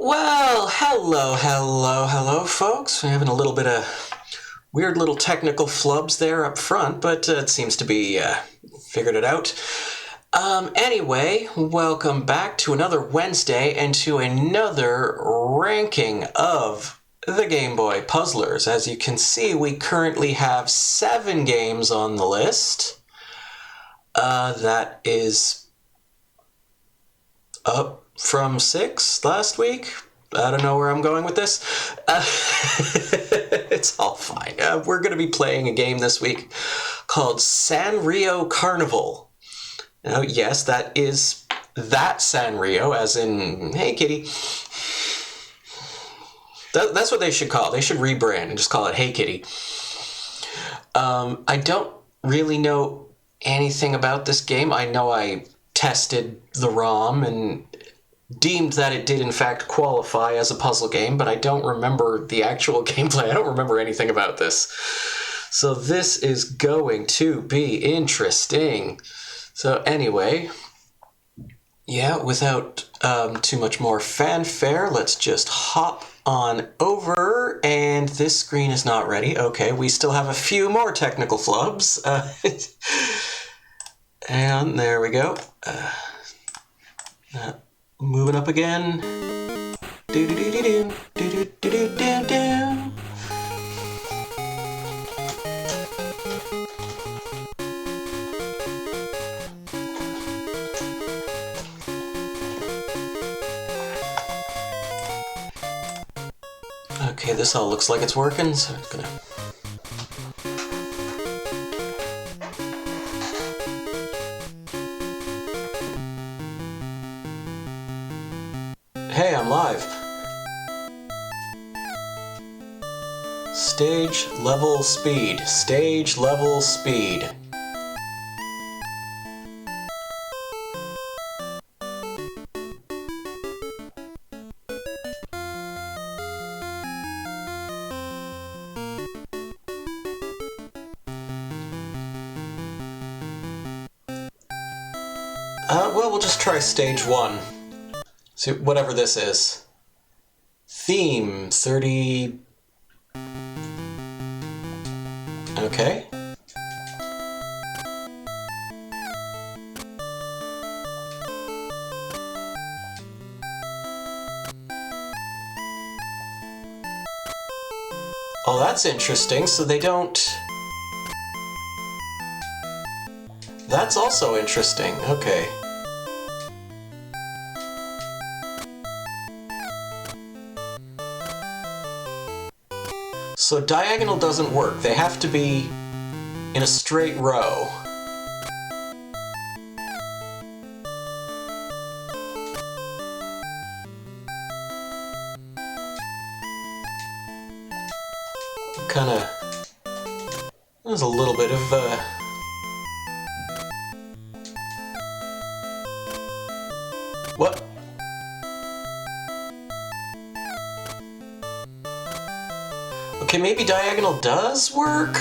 Well, hello, folks. We're having a little bit of weird little technical flubs there up front, but it seems to be figured it out. Anyway, welcome back to another Wednesday and to another ranking of the Game Boy Puzzlers. As you can see, we currently have 7 games on the list. That is up from 6 last week. I don't know where I'm going with this. It's all fine. We're going to be playing a game this week called Sanrio Carnival. Now, yes, that is that Sanrio, as in, hey, kitty. That's what they should call it. They should rebrand and just call it Hey Kitty. I don't really know anything about this game. I know I tested the ROM and deemed that it did in fact qualify as a puzzle game, but I don't remember the actual gameplay. I don't remember anything about this. So this is going to be interesting. So anyway, yeah, without too much more fanfare, let's just hop on over, and this screen is not ready. Okay, we still have a few more technical flubs. And there we go. Moving up again. Do-do-do-do-do, do-do-do-do-do-do. Okay, this all looks like it's working, so it's gonna... Hey, I'm live. Stage level speed. Stage level speed. Well, we'll just try stage 1. See, whatever this is. Theme 30... Okay. Oh, that's interesting. So they don't... That's also interesting. Okay. So diagonal doesn't work. They have to be in a straight row. Kinda... There's a little bit of, What? Okay, maybe diagonal does work?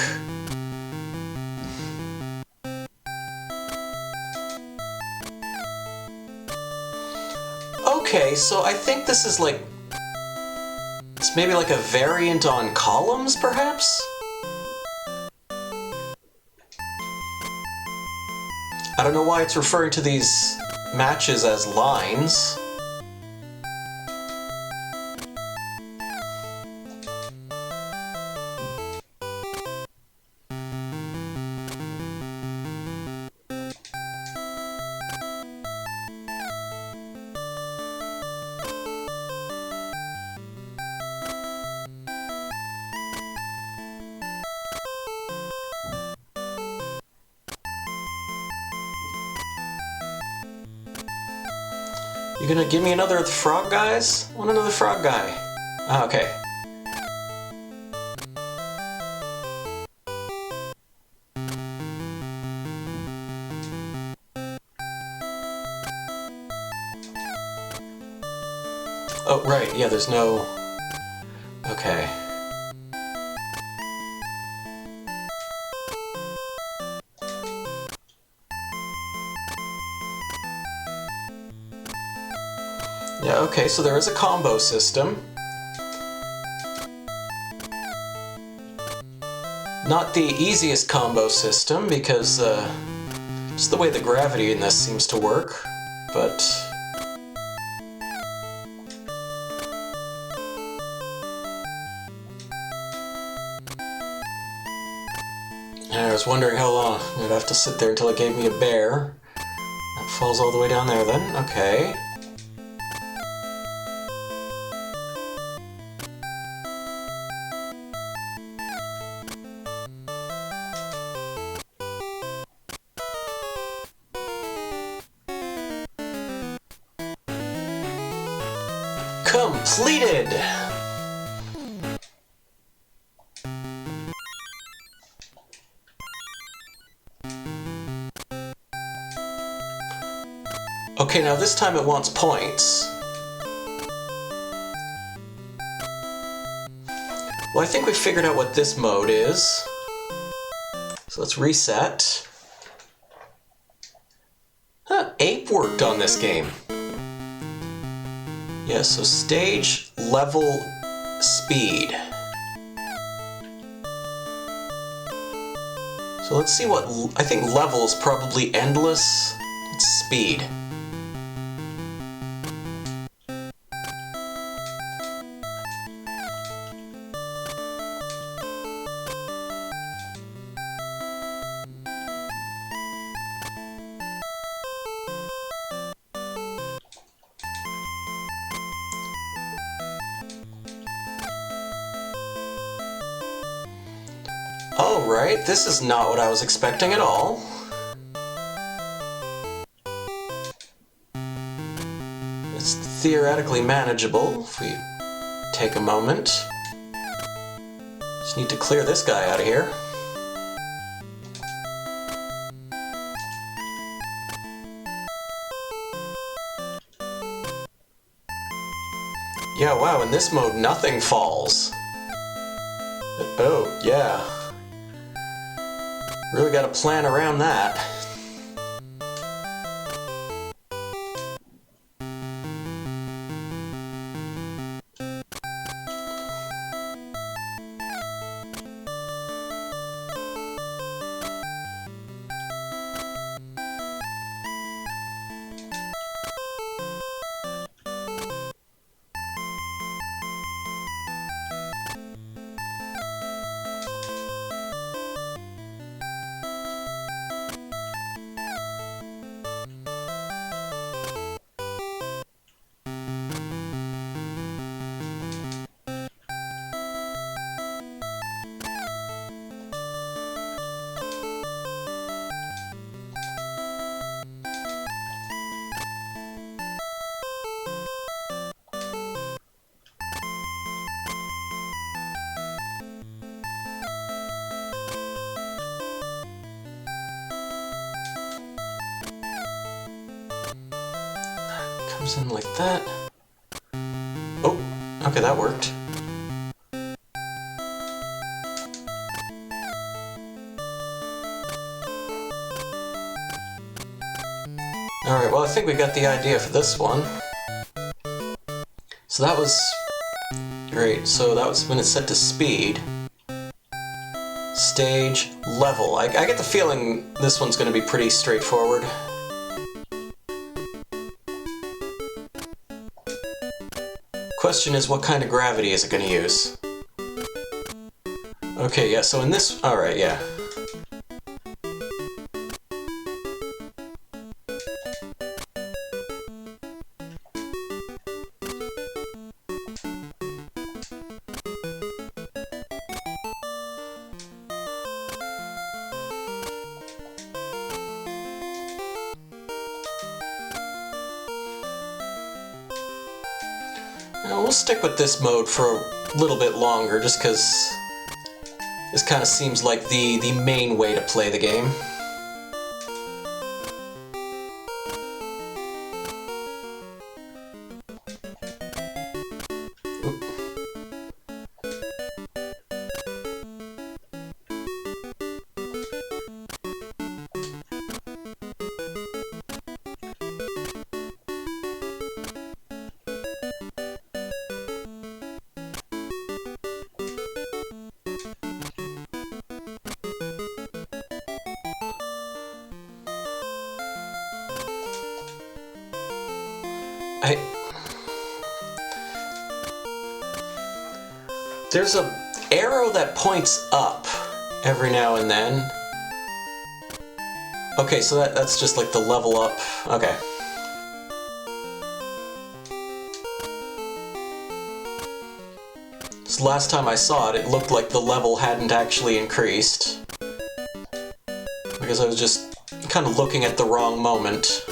Okay, so I think this is like... It's maybe like a variant on columns, perhaps? I don't know why it's referring to these matches as lines. You gonna give me another of the frog guys? I want another frog guy. Ah, okay. Oh, right, yeah, there's no... Okay. Yeah, okay, so there is a combo system. Not the easiest combo system, because just the way the gravity in this seems to work, but... I was wondering how long I'd have to sit there until it gave me a bear. That falls all the way down there then, okay. Completed! Okay, now this time it wants points. Well, I think we figured out what this mode is. So let's reset. Huh, Ape worked on this game. Yeah, so stage, level, speed. So let's see what... I think level is probably endless. It's speed. Oh, right, this is not what I was expecting at all. It's theoretically manageable if we take a moment. Just need to clear this guy out of here. Yeah, wow, in this mode nothing falls. Oh, yeah. Really gotta plan around that. Comes in like that. Oh, okay, that worked. Alright, well I think we got the idea for this one. So that was... great, so that was when it's set to speed. Stage, level. I get the feeling this one's going to be pretty straightforward. Question is, what kind of gravity is it going to use? Okay, yeah, so in this... alright, yeah. Now, we'll stick with this mode for a little bit longer, just because this kind of seems like the main way to play the game. Oop. There's a arrow that points up every now and then. Okay, so that's just like the level up. Okay. So last time I saw it, it looked like the level hadn't actually increased. Because I was just kind of looking at the wrong moment.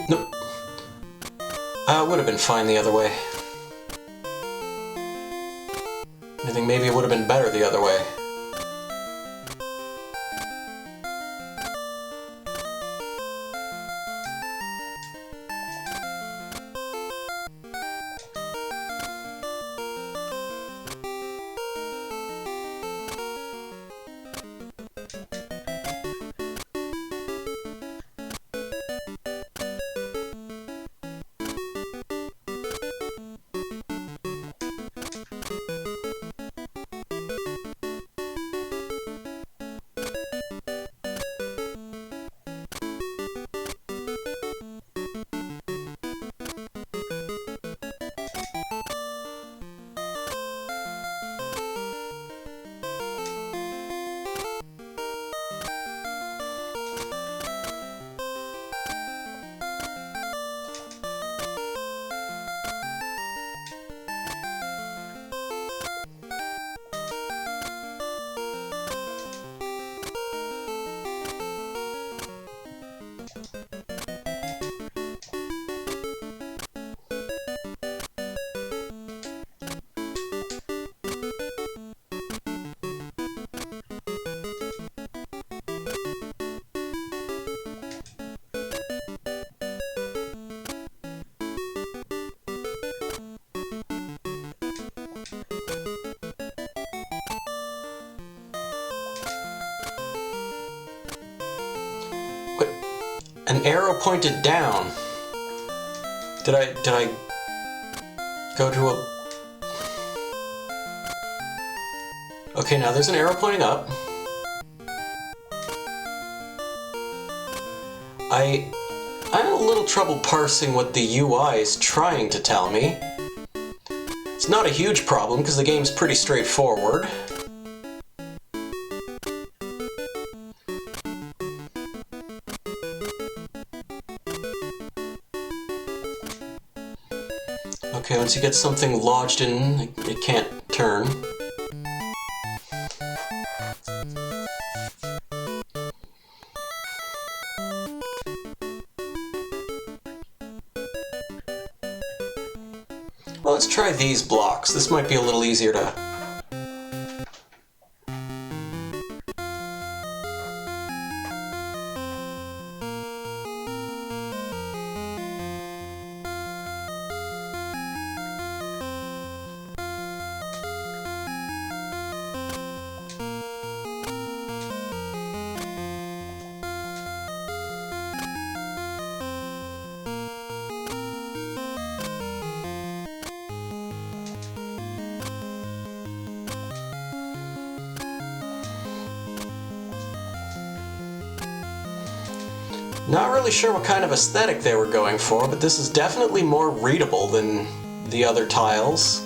Nope. Would have been fine the other way. I think maybe it would have been better the other way. What? An arrow pointed down. Did I go to a... Okay, now there's an arrow pointing up. I'm having a little trouble parsing what the UI is trying to tell me. It's not a huge problem because the game's pretty straightforward. Okay, once you get something lodged in, it can't turn. Well, let's try these blocks. This might be a little easier to... Not really sure what kind of aesthetic they were going for, but this is definitely more readable than the other tiles.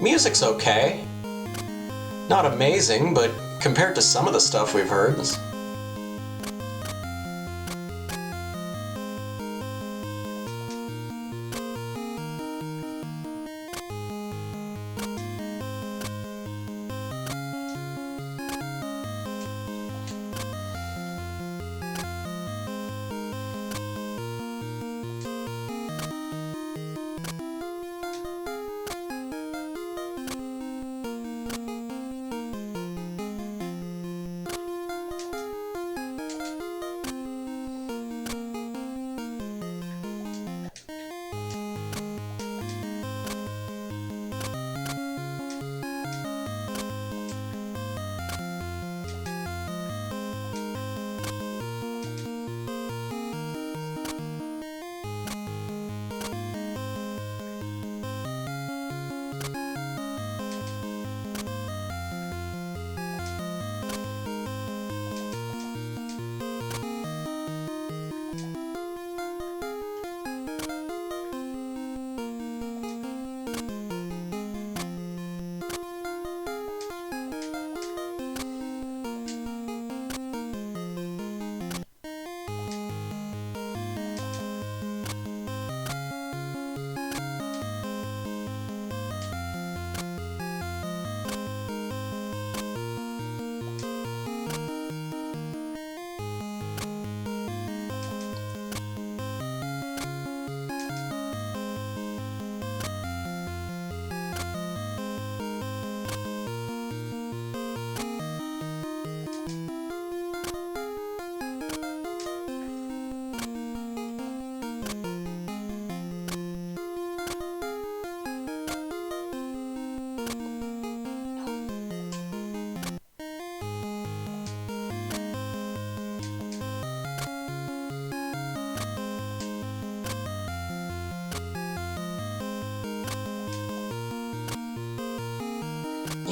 Music's okay. Not amazing, but compared to some of the stuff we've heard,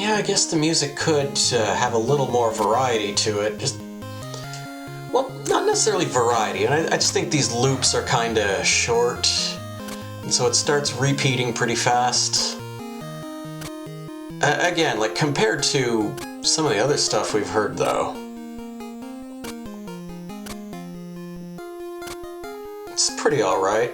yeah, I guess the music could have a little more variety to it. Just, well, not necessarily variety. And I just think these loops are kind of short, and so it starts repeating pretty fast. Again, like compared to some of the other stuff we've heard, though, it's pretty alright.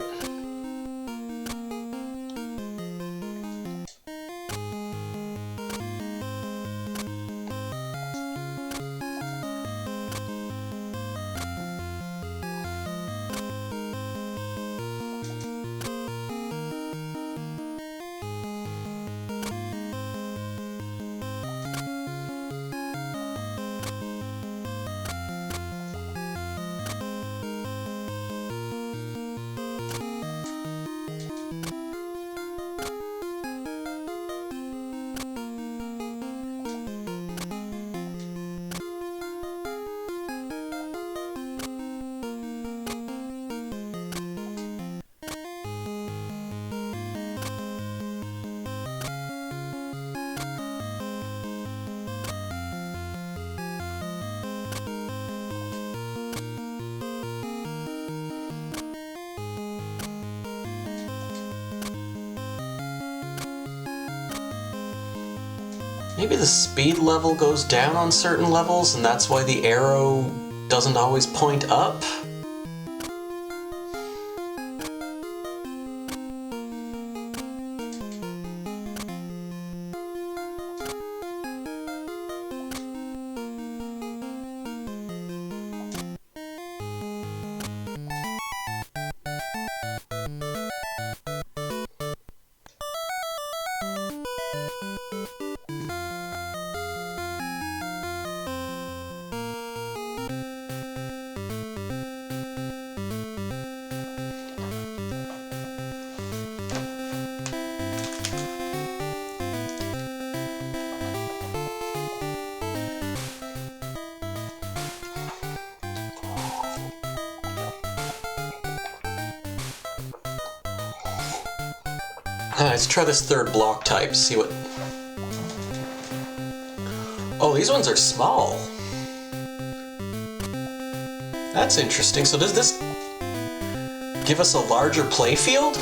Maybe the speed level goes down on certain levels, and that's why the arrow doesn't always point up? Let's try this third block type, see what... Oh, these ones are small. That's interesting. So does this give us a larger playfield?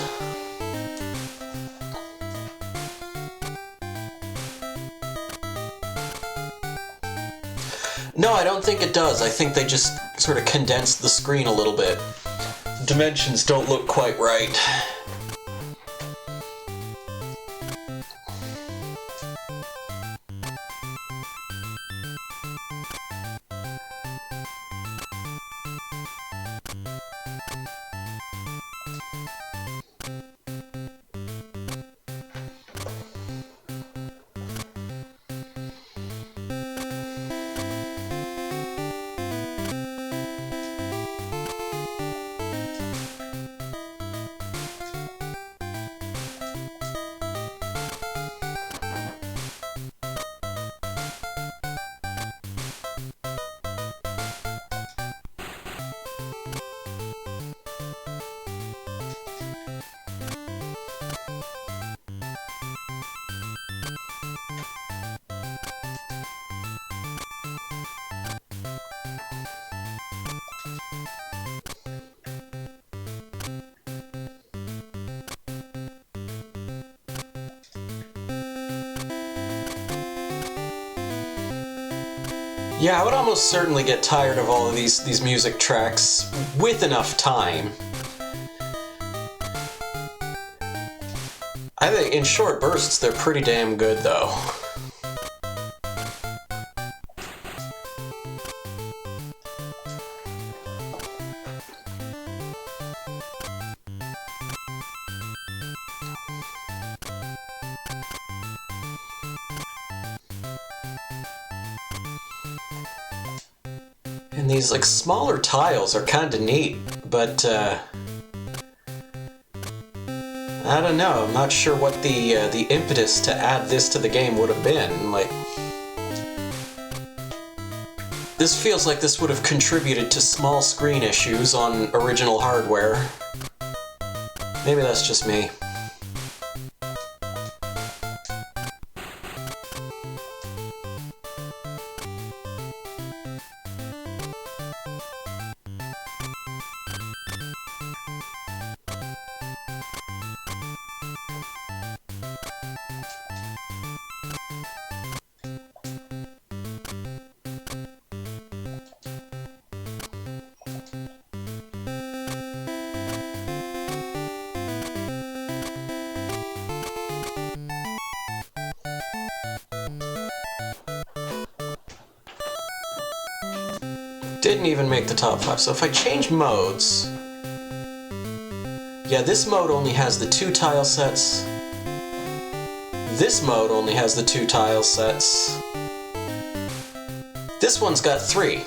No, I don't think it does. I think they just sort of condensed the screen a little bit. Dimensions don't look quite right. Yeah, I would almost certainly get tired of all of these music tracks with enough time. I think in short bursts they're pretty damn good though. And these like smaller tiles are kind of neat, but I don't know. I'm not sure what the impetus to add this to the game would have been. Like, this feels like this would have contributed to small screen issues on original hardware. Maybe that's just me. Didn't even make the top 5. So if I change modes... Yeah, this mode only has the 2 tile sets. This mode only has the 2 tile sets. This one's got 3.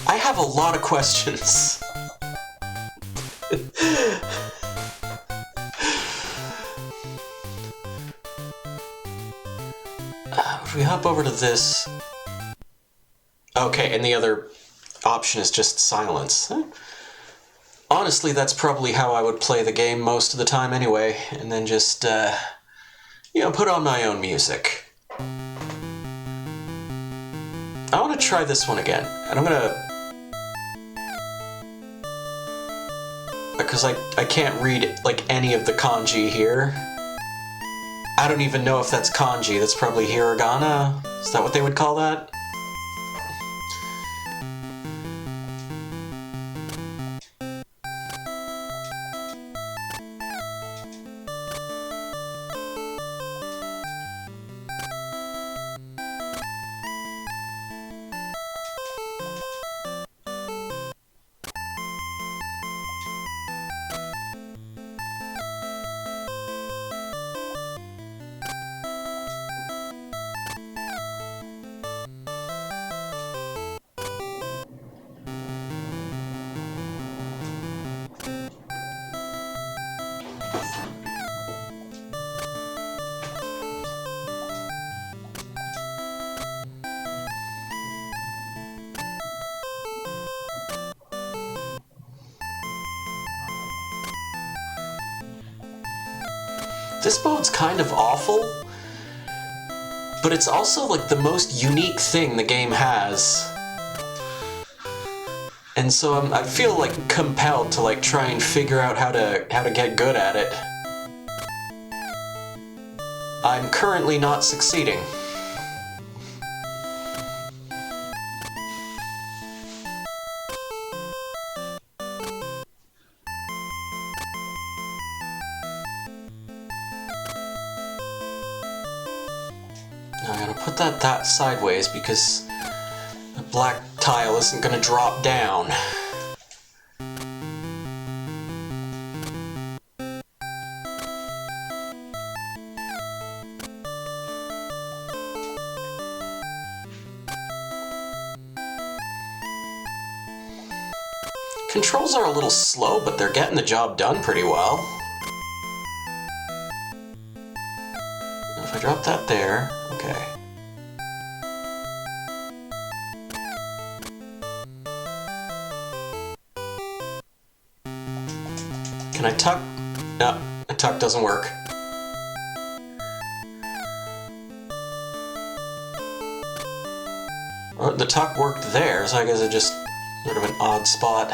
I have a lot of questions. If we hop over to this... Okay, and the other option is just silence. Honestly, that's probably how I would play the game most of the time anyway, and then just, you know, put on my own music. I want to try this one again, and I'm gonna... Because I can't read, like, any of the kanji here. I don't even know if that's kanji. That's probably hiragana? Is that what they would call that? This mode's kind of awful, but it's also like the most unique thing the game has. And so I feel like compelled to like try and figure out how to get good at it. I'm currently not succeeding. Now I'm gonna put that sideways because the black tile isn't gonna drop down. Controls are a little slow, but they're getting the job done pretty well. If I drop that there, okay. Can I tuck? No, a tuck doesn't work. Oh, the tuck worked there, so I guess it just sort of an odd spot.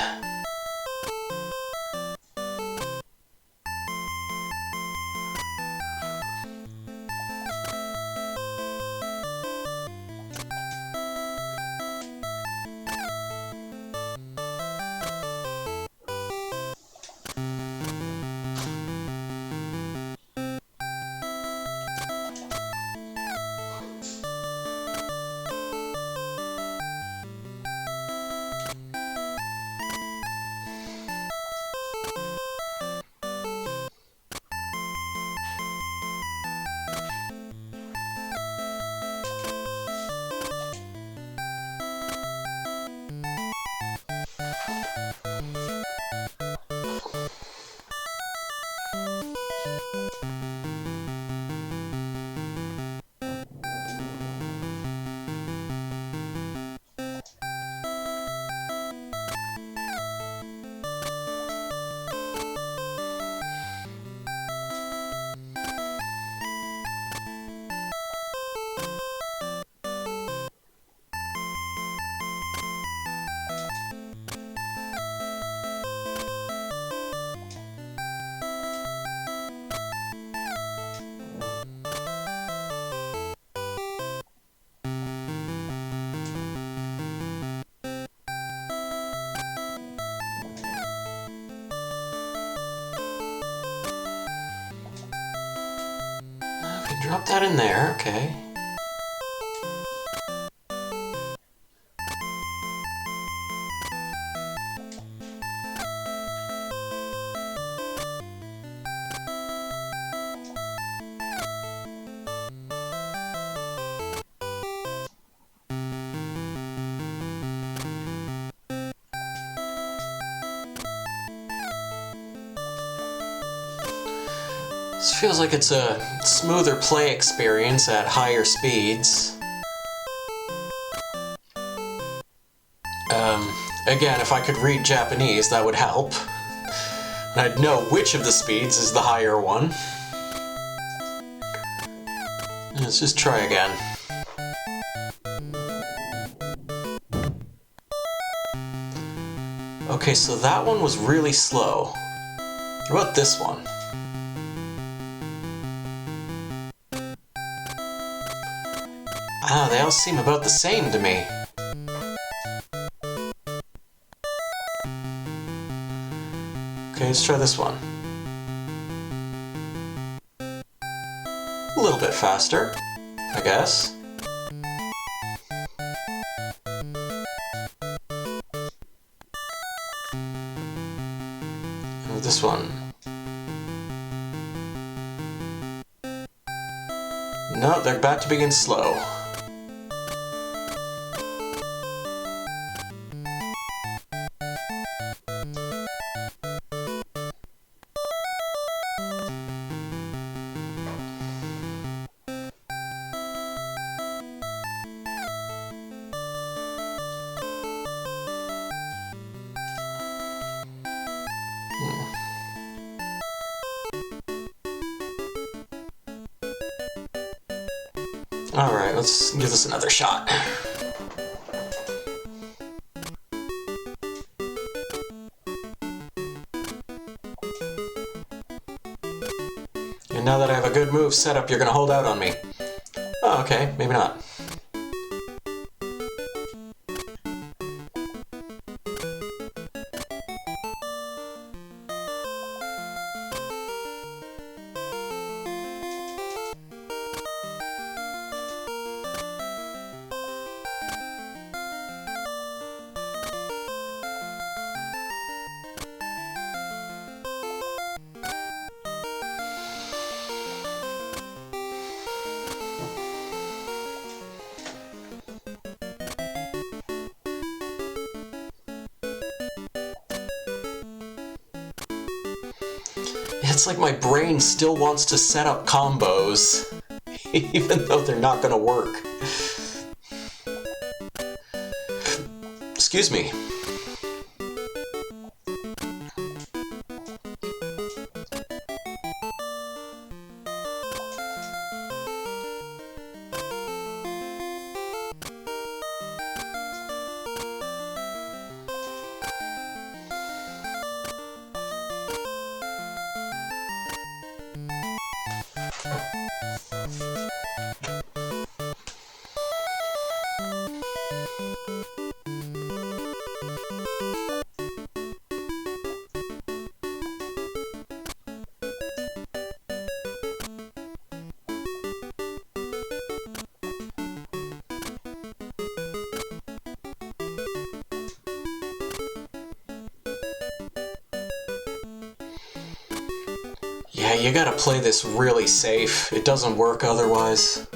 Drop that in there, okay. This feels like it's a smoother play experience at higher speeds. Again, if I could read Japanese, that would help. And I'd know which of the speeds is the higher one. Let's just try again. Okay, so that one was really slow. What about this one? Ah, they all seem about the same to me. Okay, let's try this one. A little bit faster, I guess. And this one. No, they're about to begin slow. Alright, let's give this another shot. And now that I have a good move set up, you're gonna hold out on me. Oh, okay, maybe not. It's like my brain still wants to set up combos, even though they're not gonna work. Excuse me. Yeah, you gotta play this really safe. It doesn't work otherwise.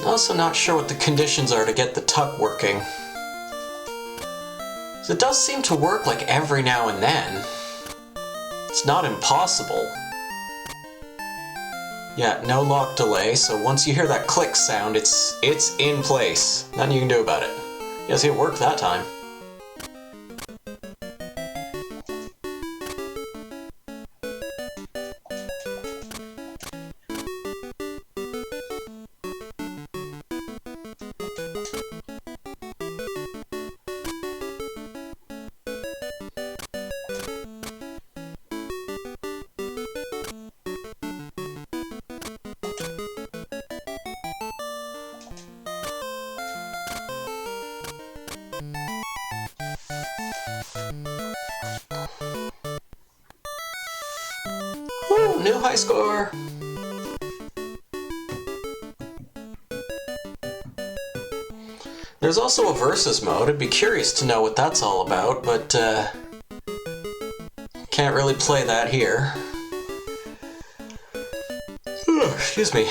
Also not sure what the conditions are to get the tuck working. So it does seem to work like every now and then. It's not impossible. Yeah, no lock delay, so once you hear that click sound, it's in place. Nothing you can do about it. Yeah, see, it worked that time. Woo, new high score! There's also a versus mode. I'd be curious to know what that's all about, but can't really play that here. Excuse me.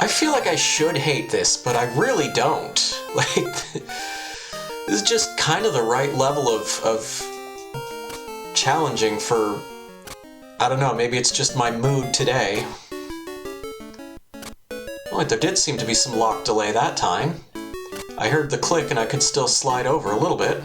I feel like I should hate this, but I really don't. Like, this is just kind of the right level of challenging for, I don't know, maybe it's just my mood today. Oh, wait, there did seem to be some lock delay that time. I heard the click and I could still slide over a little bit.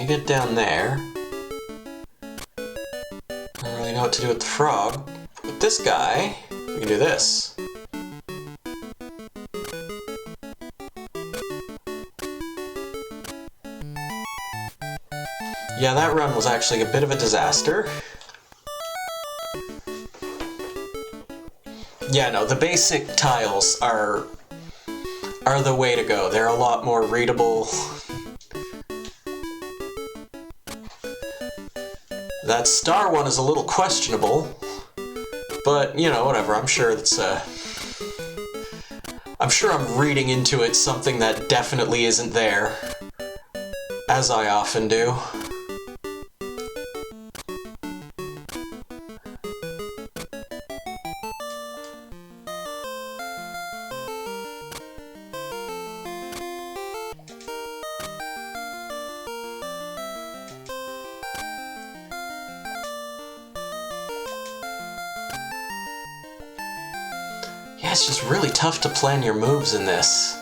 You get down there. I don't really know what to do with the frog. With this guy, we can do this. Yeah, that run was actually a bit of a disaster. Yeah, no, the basic tiles are the way to go. They're a lot more readable. That star one is a little questionable, but, you know, whatever. I'm sure that's I'm sure I'm reading into it something that definitely isn't there, as I often do. Yeah, it's just really tough to plan your moves in this.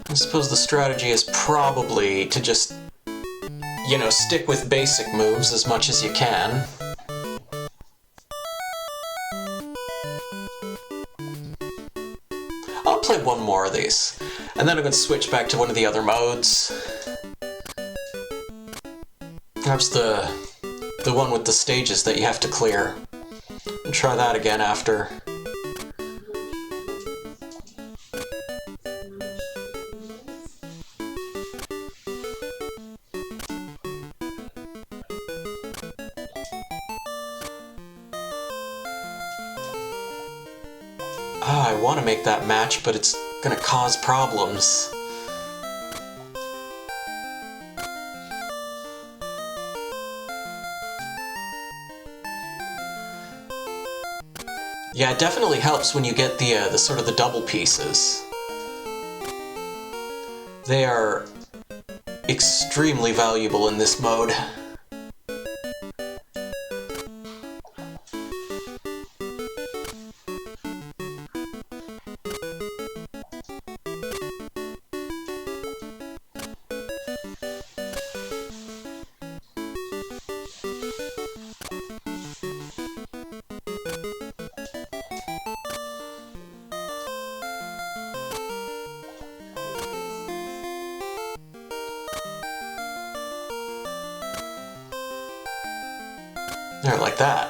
I suppose the strategy is probably to just, you know, stick with basic moves as much as you can. I'll play one more of these, and then I'm going to switch back to one of the other modes. Perhaps the one with the stages that you have to clear. And try that again after. I want to make that match, but it's gonna cause problems. Yeah, it definitely helps when you get the sort of the double pieces. They are extremely valuable in this mode. There, like that.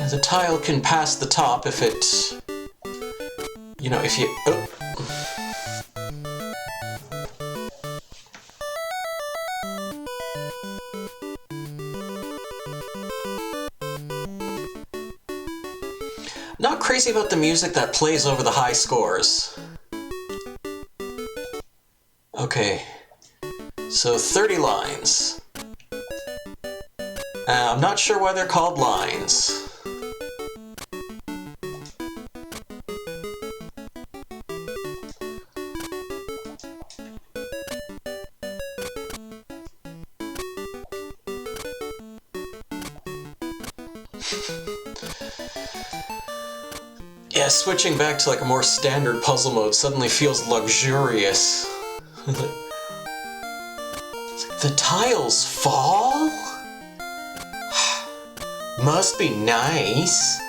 The tile can pass the top if it... You know, if you... Oh. Not crazy about the music that plays over the high scores. Okay, so 30 lines. I'm not sure why they're called lines. Yeah, switching back to like a more standard puzzle mode suddenly feels luxurious. The tiles fall? Must be nice.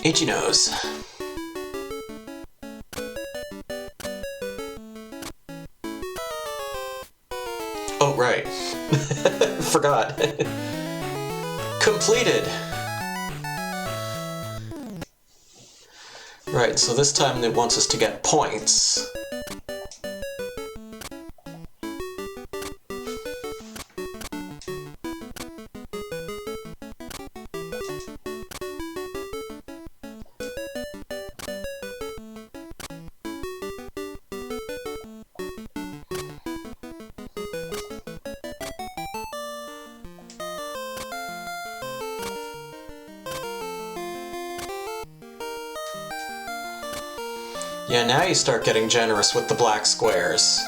Itchy nose. Oh, right. Forgot. Completed. Right, so this time it wants us to get points. Yeah, now you start getting generous with the black squares.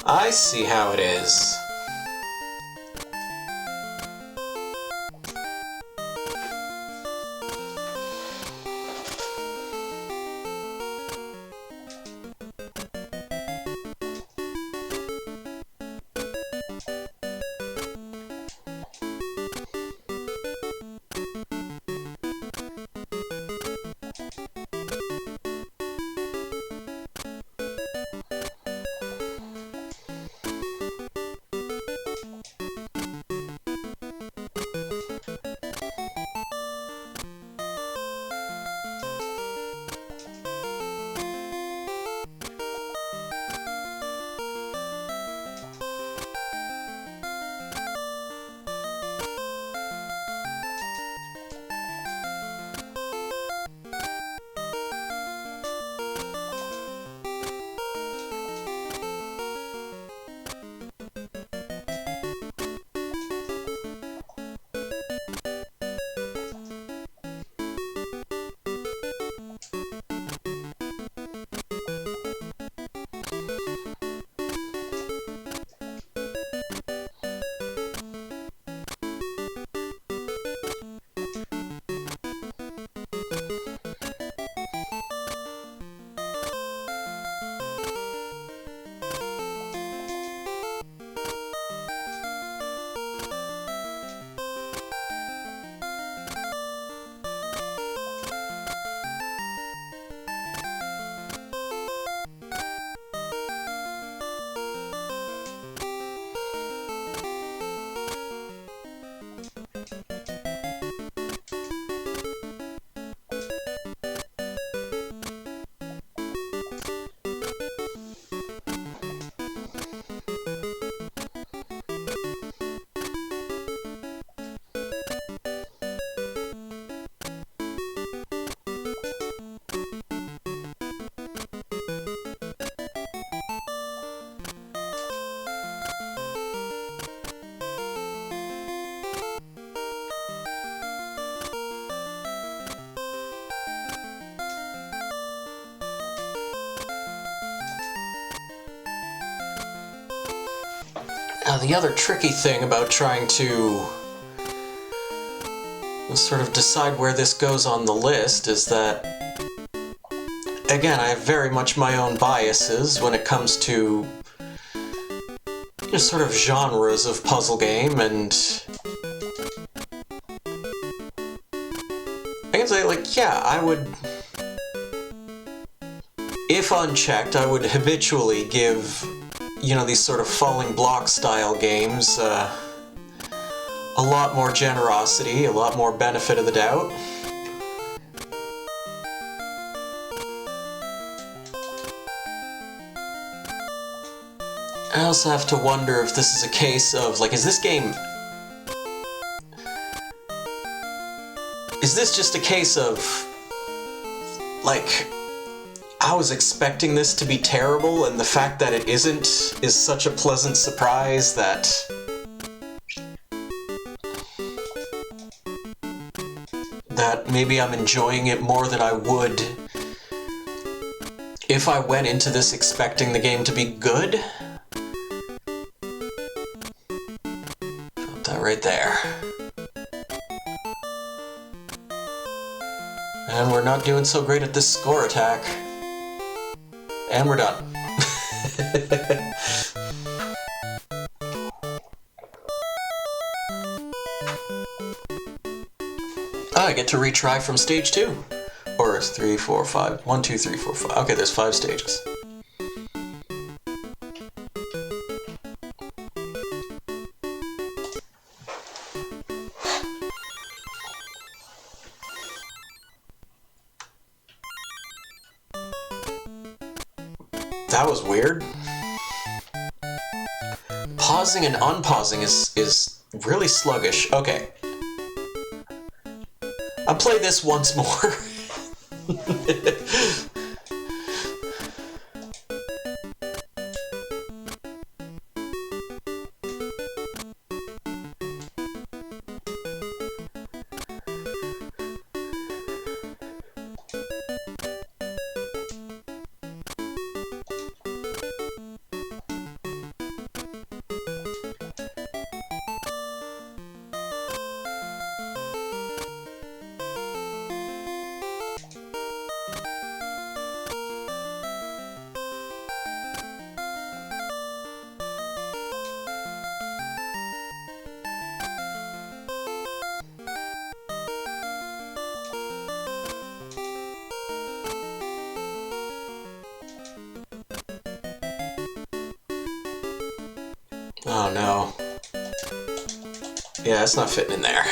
I see how it is. The other tricky thing about trying to sort of decide where this goes on the list is that, again, I have very much my own biases when it comes to sort of genres of puzzle game, and I can say, like, yeah, I would, if unchecked, I would habitually give, these sort of falling block style games a lot more generosity, a lot more benefit of the doubt. I also have to wonder if this is a case of, like, is this just a case of, like, I was expecting this to be terrible, and the fact that it isn't is such a pleasant surprise that maybe I'm enjoying it more than I would if I went into this expecting the game to be good. Put that right there. And we're not doing so great at this score attack. And we're done. I get to retry from stage 2. Or 3, 4, 5. 1, 2, 3, 4, 5. Okay, there's 5 stages. That was weird. Pausing and unpausing is really sluggish. Okay. I'll play this once more. Oh no. Yeah, it's not fitting in there.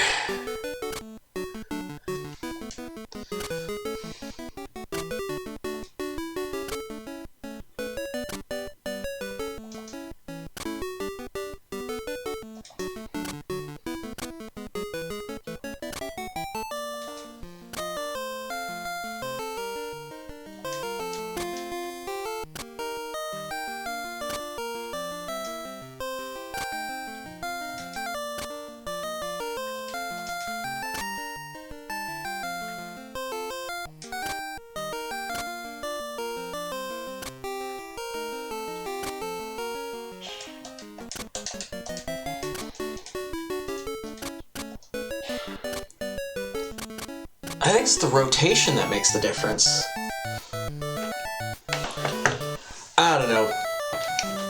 I think it's the rotation that makes the difference. I don't know.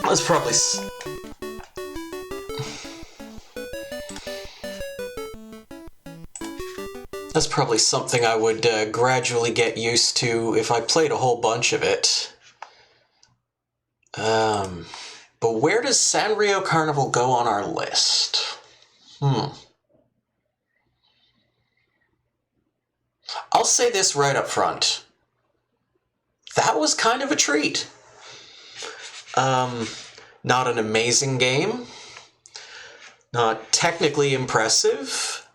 That's probably... That's probably something I would gradually get used to if I played a whole bunch of it. But where does Sanrio Carnival go on our list? I'll say this right up front. That was kind of a treat. Not an amazing game. Not technically impressive.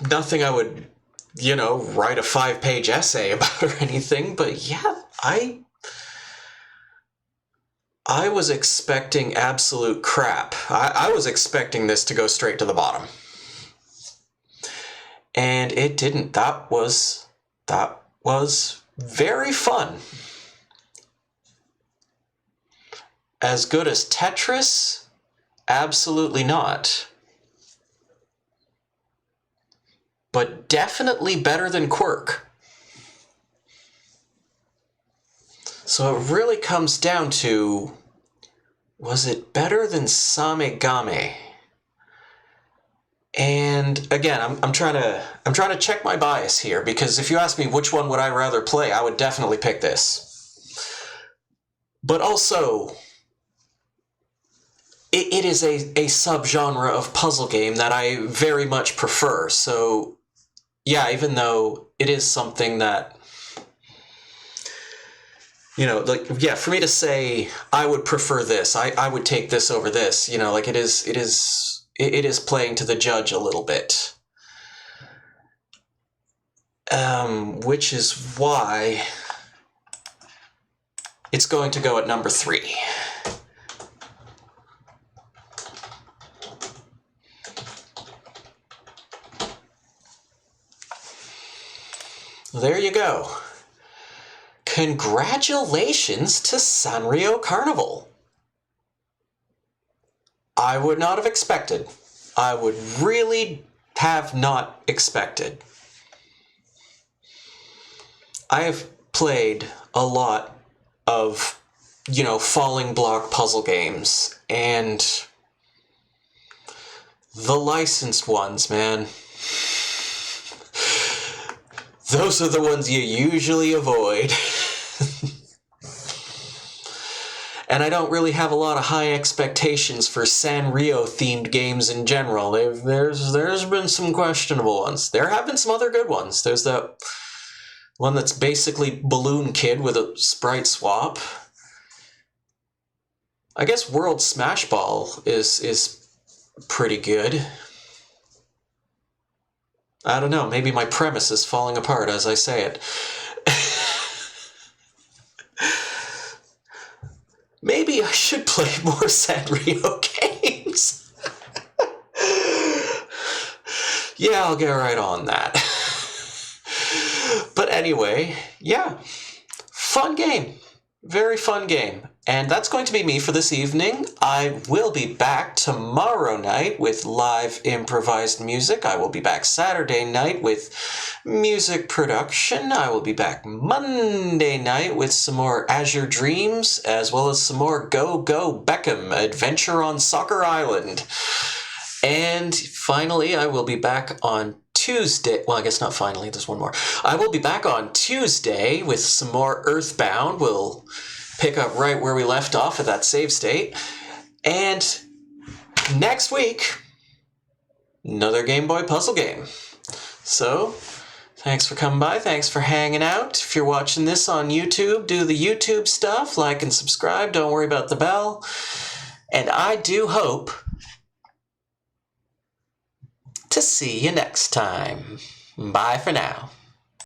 Nothing I would, write a 5-page essay about or anything, but yeah, I was expecting absolute crap. I was expecting this to go straight to the bottom. And it didn't. That was very fun. As good as Tetris? Absolutely not. But definitely better than Quirk. So it really comes down to, was it better than Samegame? And again, I'm trying to check my bias here, because if you ask me which one would I rather play, I would definitely pick this. But also, it is a subgenre of puzzle game that I very much prefer. So yeah, even though it is something that, like, yeah, for me to say I would prefer this, I would take this over this, like it is playing to the judge a little bit. Which is why it's going to go at number 3. There you go. Congratulations to Sanrio Carnival. I would not have expected. I would really have not expected. I have played a lot of, falling block puzzle games, and the licensed ones, man. Those are the ones you usually avoid. And I don't really have a lot of high expectations for Sanrio-themed games in general. There's been some questionable ones. There have been some other good ones. There's the one that's basically Balloon Kid with a sprite swap. I guess World Smash Ball is pretty good. I don't know, maybe my premise is falling apart as I say it. Maybe I should play more Sanrio games. Yeah, I'll get right on that. But anyway, yeah, fun game. Very fun game. And that's going to be me for this evening. I will be back tomorrow night with live improvised music. I will be back Saturday night with music production. I will be back Monday night with some more Azure Dreams, as well as some more Go Go Beckham Adventure on Soccer Island. And finally, I will be back on Tuesday. Well, I guess not finally, there's one more. I will be back on Tuesday with some more Earthbound. We'll pick up right where we left off at that save state. And next week, another Game Boy puzzle game. So, thanks for coming by. Thanks for hanging out. If you're watching this on YouTube, do the YouTube stuff. Like and subscribe. Don't worry about the bell. And I do hope to see you next time. Bye for now.